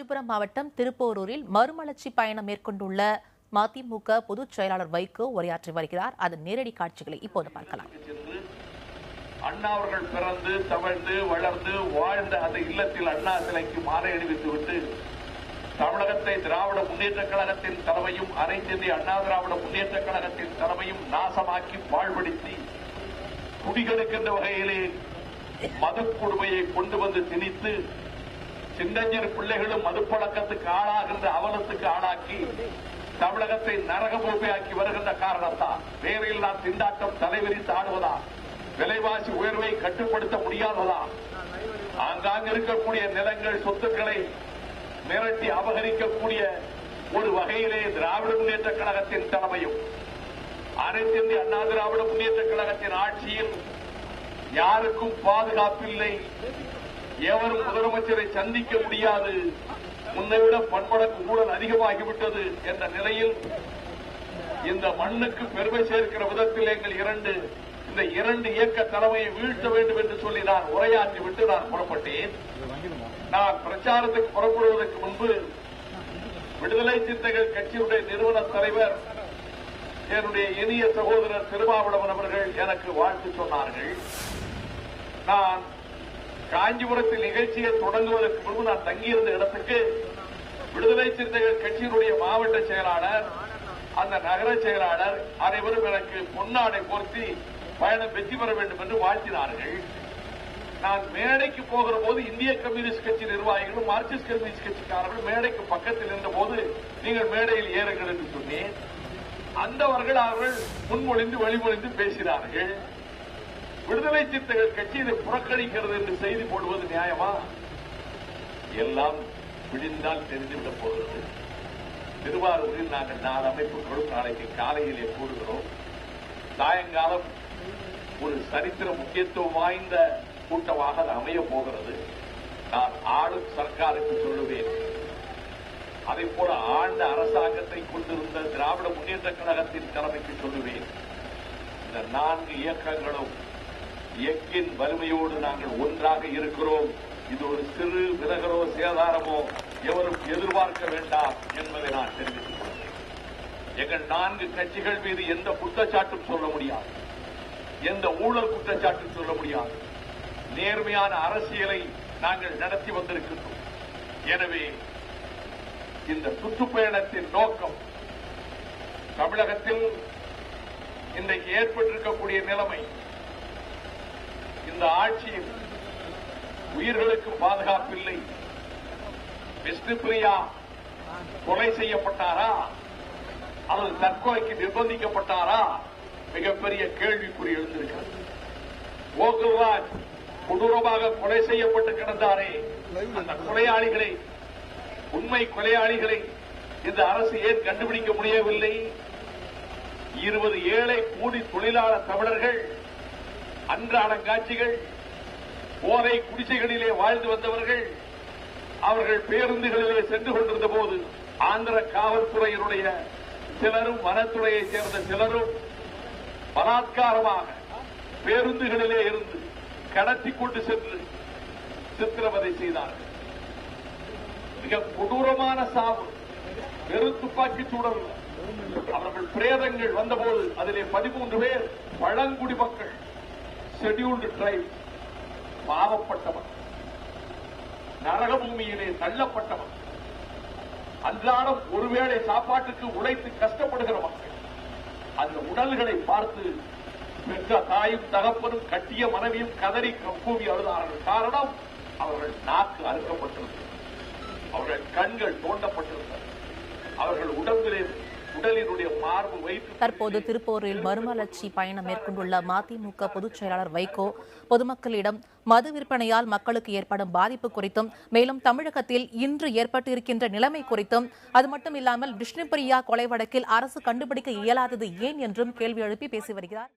காஞ்சிபுரம் மாவட்டம் திருப்போரூரில் மறுமலர்ச்சி பயணம் மேற்கொண்டுள்ள மதிமுக பொதுச் செயலாளர் வைகோ உரையாற்றி வருகிறார். அதன் நேரடி காட்சிகளை இப்போது பார்க்கலாம். அண்ணா அவர்கள் பிறந்து தவழ்ந்து வளர்ந்து வாழ்ந்த அந்த இல்லத்தில் அண்ணா சிலைக்கு மாலை அணிவித்துவிட்டு தமிழகத்தை திராவிட முன்னேற்ற கழகத்தின் தலைமையும் அனைத்து இந்திய அண்ணா திராவிட முன்னேற்ற கழகத்தின் தலைமையும் நாசமாக்கி பாழ்படுத்தி குடிகளுக்கின்ற வகையிலே மது கொடுமையை கொண்டு வந்து திணித்து சின்னஞ்சிறு பிள்ளைகளும் மதுப்பழக்கத்துக்கு ஆளாகின்ற அவலத்துக்கு ஆளாக்கி தமிழகத்தை நரகபூமியாக்கி வருகின்ற காரணத்தால் வேறையில் நாம் திண்டாட்டம் தலைவிரித்து ஆடுவதா, விலைவாசி உயர்வை கட்டுப்படுத்த முடியாததா, ஆங்காங்க இருக்கக்கூடிய நிலங்கள் சொத்துக்களை மிரட்டி அபகரிக்கக்கூடிய ஒரு வகையிலே திராவிட முன்னேற்ற கழகத்தின் தலைமையும் அனைத்து இந்திய அண்ணா திராவிட முன்னேற்ற கழகத்தின் ஆட்சியில் யாருக்கும் பாதுகாப்பில்லை, எவரும் முதலமைச்சரை சந்திக்க முடியாது, முன்னைவிட பன்மடங்கு ஊழல் அதிகமாகிவிட்டது என்ற நிலையில் இந்த மண்ணுக்கு பெருமை சேர்க்கிற விதத்தில் எங்கள் இந்த இரண்டு இயக்க தலைமையை வீழ்த்த வேண்டும் என்று சொல்லி நான் உரையாற்றிவிட்டு நான் புறப்பட்டேன். நான் பிரச்சாரத்துக்கு புறப்படுவதற்கு முன்பு விடுதலை சிறுத்தைகள் கட்சியுடைய நிறுவன தலைவர் என்னுடைய இனிய சகோதரர் திருமாவளவன் அவர்கள் எனக்கு வாழ்த்து சொன்னார்கள். நான் காஞ்சிபுரத்தில் நிகழ்ச்சியை தொடங்குவதற்கு முன்பு நான் தங்கியிருந்த இடத்துக்கு விடுதலை சிறுத்தைகள் கட்சியினுடைய மாவட்ட செயலாளர், அந்த நகர செயலாளர் அனைவரும் எனக்கு பொன்னாடை போர்த்தி பயணம் வெற்றி பெற வேண்டும் என்று வாழ்த்தினார்கள். நான் மேடைக்கு போகிற போது இந்திய கம்யூனிஸ்ட் கட்சி நிர்வாகிகளும் மார்க்சிஸ்ட் கம்யூனிஸ்ட் கட்சிக்காரர்கள் மேடைக்கு பக்கத்தில் இருந்த போது நீங்கள் மேடையில் ஏறுங்கள் என்று சொன்னேன். அவர்கள் முன்மொழிந்து வழிமொழிந்து பேசினார்கள். விடுதலை சிறுத்தைகள் கட்சி இதை புறக்கணிக்கிறது என்று செய்தி போடுவது நியாயமா? எல்லாம் விடிந்தால் தெரிந்துவிடப் போகிறது. திருவாரூரில் நாங்கள் 4 அமைப்புகளும் நாளைக்கு காலையிலே கூடுகிறோம். சாயங்காலம் ஒரு சரித்திர முக்கியத்துவம் வாய்ந்த கூட்டமாக அது அமைய போகிறது. நான் ஆளும் சர்க்காருக்கு சொல்லுவேன், அதை போல ஆண்ட அரசாங்கத்தை கொண்டிருந்த திராவிட முன்னேற்ற கழகத்தின் தலைமைக்கு சொல்லுவேன், இந்த 4 இயக்கங்களும் இயக்கின் வலிமையோடு நாங்கள் ஒன்றாக இருக்கிறோம். இது ஒரு சிறு விலகலோ சேதாரமோ எவரும் எதிர்பார்க்க வேண்டாம் என்பதை நான் தெரிவித்துக் கொள்கிறேன். எங்கள் 4 கட்சிகள் மீது எந்த குற்றச்சாட்டும் சொல்ல முடியாது, எந்த ஊழல் குற்றச்சாட்டும் சொல்ல முடியாது. நேர்மையான அரசியலை நாங்கள் நடத்தி வந்திருக்கின்றோம். எனவே இந்த சுற்றுப்பயணத்தின் நோக்கம் தமிழகத்தில் இன்றைக்கு ஏற்பட்டிருக்கக்கூடிய நிலைமை, இந்த ஆட்சியில் உயிர்களுக்கு பாதுகாப்பில்லை, விஷ்ணுபிரியா கொலை செய்யப்பட்டாரா அல்லது தற்கொலைக்கு நிர்பந்திக்கப்பட்டாரா, மிகப்பெரிய கேள்விக்குறி எழுந்திருக்கிறது. கோகுல்ராஜ் கொடூரமாக கொலை செய்யப்பட்டு கிடந்தாரே, அந்த கொலையாளிகளை, உண்மை கொலையாளிகளை இந்த அரசு ஏன் கண்டுபிடிக்க முடியவில்லை? 20 ஏழை கூலி தொழிலாளர் தமிழர்கள், அன்றாட காட்சிகள், போதை குடிசைகளிலே வாழ்ந்து வந்தவர்கள், அவர்கள் பேருந்துகளிலே சென்று கொண்டிருந்த போது ஆந்திர காவல்துறையினுடைய சிலரும் வனத்துறையைச் சேர்ந்த சிலரும் பலாத்காரமாக பேருந்துகளிலே இருந்து கடத்தி கொண்டு சென்று சித்திரவதை செய்தார்கள். மிக கொடூரமான சாவு, வெறும் துப்பாக்கி சூழல். அவர்கள் பிரேதங்கள் வந்தபோது அதிலே 13 பேர் பழங்குடி மக்கள், ஷெட்யூல்டு டிரைப், பாவப்பட்டவர், நரகபூமியிலே தள்ளப்பட்டவர், அன்றாடம் ஒருவேளை சாப்பாட்டுக்கு உழைத்து கஷ்டப்படுகிற மக்கள். அந்த உடல்களை பார்த்து பெற்ற தாயும் தகப்பனும் கட்டிய மனைவியும் கதறி கப்பூவி அழுதார்கள். காரணம், அவர்கள் நாக்கு அறுக்கப்பட்டிருந்தது, அவர்கள் கண்கள் தோண்டப்பட்டிருந்தது, அவர்கள் உடலினுடைய மார்பு வைத்து. தற்போது திருப்போரில் மறுமலர்ச்சி பயணம் மேற்கொண்டுள்ள மதிமுக பொதுச் செயலாளர் வைகோ பொதுமக்களிடம் மது விற்பனையால் மக்களுக்கு ஏற்படும் பாதிப்பு குறித்தும், மேலும் தமிழகத்தில் இன்று ஏற்பட்டு இருக்கின்ற நிலைமை குறித்தும், அது மட்டும் இல்லாமல் விஷ்ணுபிரியா கொலை வழக்கில் அரசு கண்டுபிடிக்க இயலாதது ஏன் என்றும் கேள்வி எழுப்பி பேசி வருகிறார்.